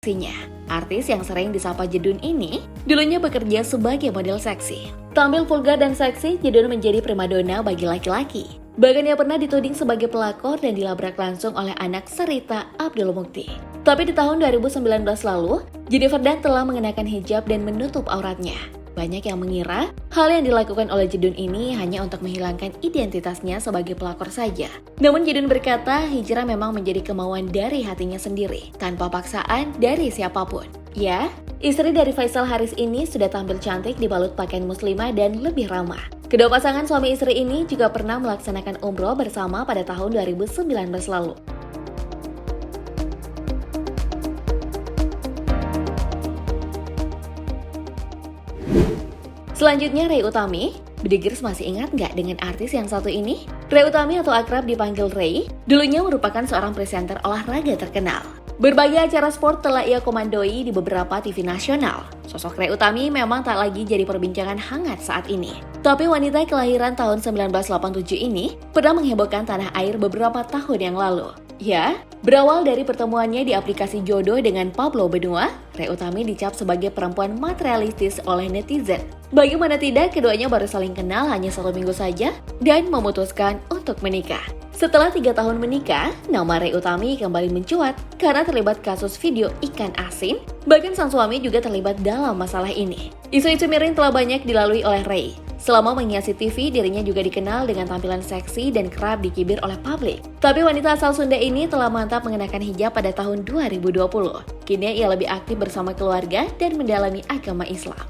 Seksinya. Artis yang sering disapa Jedun ini dulunya bekerja sebagai model seksi. Tampil vulgar dan seksi, Jedun menjadi primadona bagi laki-laki. Bahkan ia pernah dituding sebagai pelakor dan dilabrak langsung oleh anak Sarita Abdul Mukti. Tapi di tahun 2019 lalu, Jennifer Dunn telah mengenakan hijab dan menutup auratnya. Banyak yang mengira hal yang dilakukan oleh Jedun ini hanya untuk menghilangkan identitasnya sebagai pelakor saja. Namun Jedun berkata hijrah memang menjadi kemauan dari hatinya sendiri, tanpa paksaan dari siapapun. Ya, istri dari Faisal Haris ini sudah tampil cantik dibalut pakaian muslimah dan lebih ramah. Kedua pasangan suami istri ini juga pernah melaksanakan umroh bersama pada tahun 2019 lalu. Selanjutnya Ray Utami. Bedigers masih ingat nggak dengan artis yang satu ini? Ray Utami atau akrab dipanggil Ray, dulunya merupakan seorang presenter olahraga terkenal. Berbagai acara sport telah ia komandoi di beberapa TV nasional. Sosok Ray Utami memang tak lagi jadi perbincangan hangat saat ini. Tapi wanita kelahiran tahun 1987 ini pernah menghebohkan tanah air beberapa tahun yang lalu. Ya, berawal dari pertemuannya di aplikasi jodoh dengan Pablo Benua, Ray Utami dicap sebagai perempuan materialistis oleh netizen. Bagaimana tidak, keduanya baru saling kenal hanya 1 minggu saja dan memutuskan untuk menikah. Setelah 3 tahun menikah, nama Ray Utami kembali mencuat karena terlibat kasus video ikan asin. Bahkan sang suami juga terlibat dalam masalah ini. Isu-isu miring telah banyak dilalui oleh Ray. Selama menghiasi TV, dirinya juga dikenal dengan tampilan seksi dan kerap dikibir oleh publik. Tapi wanita asal Sunda ini telah mantap mengenakan hijab pada tahun 2020. Kini ia lebih aktif bersama keluarga dan mendalami agama Islam.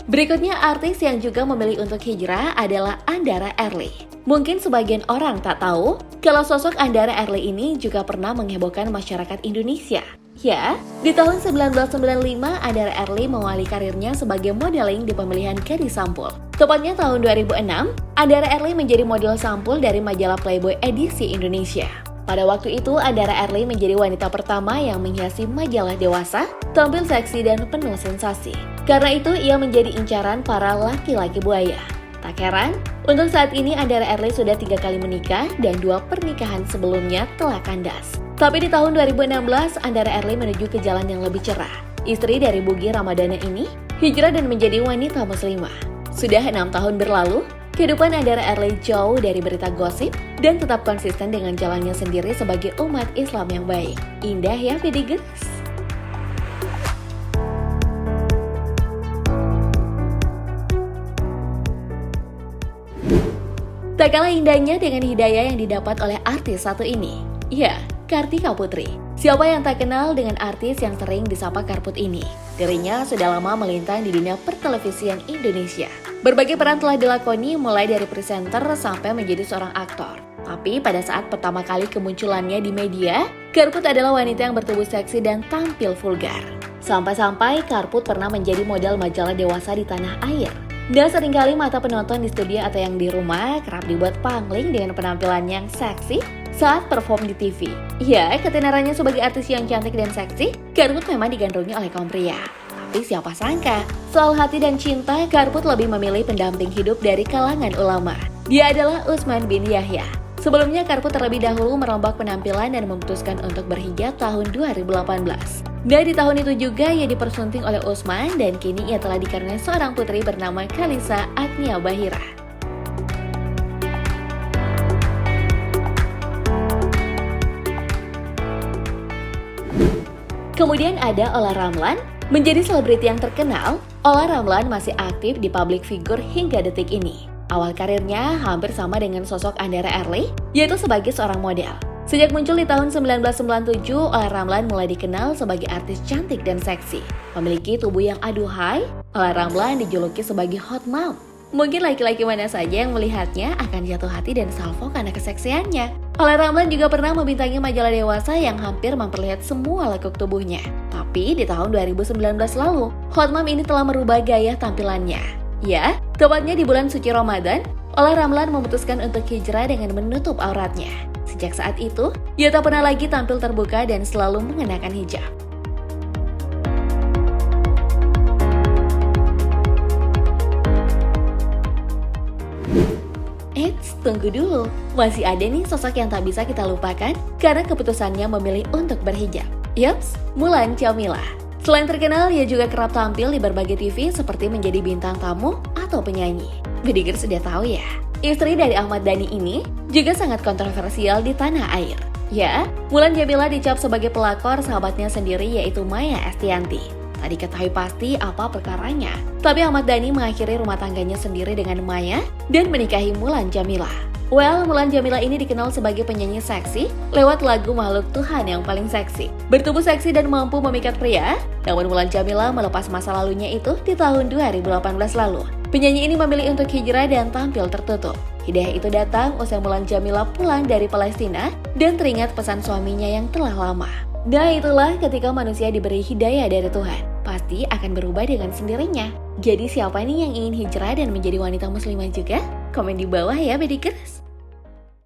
Berikutnya artis yang juga memilih untuk hijrah adalah Andara Early. Mungkin sebagian orang tak tahu kalau sosok Andara Early ini juga pernah menghebohkan masyarakat Indonesia. Ya, di tahun 1995 Andara Early mengawali karirnya sebagai modeling di pemilihan gadis sampul. Tepatnya tahun 2006, Andara Early menjadi model sampul dari majalah Playboy edisi Indonesia. Pada waktu itu, Andara Early menjadi wanita pertama yang menghiasi majalah dewasa, tampil seksi dan penuh sensasi. Karena itu, ia menjadi incaran para laki-laki buaya. Tak heran, untuk saat ini Andara Early sudah 3 kali menikah dan 2 pernikahan sebelumnya telah kandas. Tapi di tahun 2016, Andara Early menuju ke jalan yang lebih cerah. Istri dari Bugi Ramadana ini hijrah dan menjadi wanita muslimah. Sudah 6 tahun berlalu, kehidupan Andara Early jauh dari berita gosip dan tetap konsisten dengan jalannya sendiri sebagai umat Islam yang baik. Indah ya, Bedigers? Tak kalah indahnya dengan hidayah yang didapat oleh artis satu ini. Ya, Kartika Putri. Siapa yang tak kenal dengan artis yang sering disapa Karput ini? Dirinya sudah lama melintang di dunia pertelevisian Indonesia. Berbagai peran telah dilakoni mulai dari presenter sampai menjadi seorang aktor. Tapi pada saat pertama kali kemunculannya di media, Karput adalah wanita yang bertubuh seksi dan tampil vulgar. Sampai-sampai Karput pernah menjadi model majalah dewasa di tanah air. Dan seringkali mata penonton di studio atau yang di rumah kerap dibuat pangling dengan penampilan yang seksi saat perform di TV. Ya, ketenarannya sebagai artis yang cantik dan seksi, Karput memang digandrungi oleh kaum pria. Tapi siapa sangka, soal hati dan cinta, Karput lebih memilih pendamping hidup dari kalangan ulama. Dia adalah Utsman bin Yahya. Sebelumnya, Karput terlebih dahulu merombak penampilan dan memutuskan untuk berhijab tahun 2018. Dan di tahun itu juga ia dipersunting oleh Utsman dan kini ia telah dikaruniai seorang putri bernama Kalisa Agnia Bahira. Kemudian ada Olla Ramlan. Menjadi selebriti yang terkenal, Olla Ramlan masih aktif di public figure hingga detik ini. Awal karirnya hampir sama dengan sosok Andara Early, yaitu sebagai seorang model. Sejak muncul di tahun 1997, Olla Ramlan mulai dikenal sebagai artis cantik dan seksi. Memiliki tubuh yang aduhai, Olla Ramlan dijuluki sebagai hot mom. Mungkin laki-laki mana saja yang melihatnya akan jatuh hati dan salvo karena keseksiannya. Olla Ramlan juga pernah membintangi majalah dewasa yang hampir memperlihat semua lekuk tubuhnya. Tapi di tahun 2019 lalu, hot mom ini telah merubah gaya tampilannya. Ya, tepatnya di bulan suci Ramadan, Olla Ramlan memutuskan untuk hijrah dengan menutup auratnya. Sejak saat itu, ia tak pernah lagi tampil terbuka dan selalu mengenakan hijab. Eits, tunggu dulu. Masih ada nih sosok yang tak bisa kita lupakan karena keputusannya memilih untuk berhijab. Yups, Mulan Jameela. Selain terkenal, ia juga kerap tampil di berbagai TV seperti menjadi bintang tamu atau penyanyi. Bediger sudah tahu ya, istri dari Ahmad Dhani ini juga sangat kontroversial di tanah air. Ya, Mulan Jameela dicap sebagai pelakor sahabatnya sendiri yaitu Maya Estianty. Tak diketahui pasti apa perkaranya, tapi Ahmad Dhani mengakhiri rumah tangganya sendiri dengan Maya dan menikahi Mulan Jameela. Well, Mulan Jameela ini dikenal sebagai penyanyi seksi lewat lagu Makhluk Tuhan yang paling seksi. Bertubuh seksi dan mampu memikat pria, namun Mulan Jameela melepas masa lalunya itu di tahun 2018 lalu. Penyanyi ini memilih untuk hijrah dan tampil tertutup. Hidayah itu datang usai Mulan Jameela pulang dari Palestina dan teringat pesan suaminya yang telah lama. Nah, itulah ketika manusia diberi hidayah dari Tuhan, pasti akan berubah dengan sendirinya. Jadi siapa nih yang ingin hijrah dan menjadi wanita muslimah juga? Komen di bawah ya, Bedikers.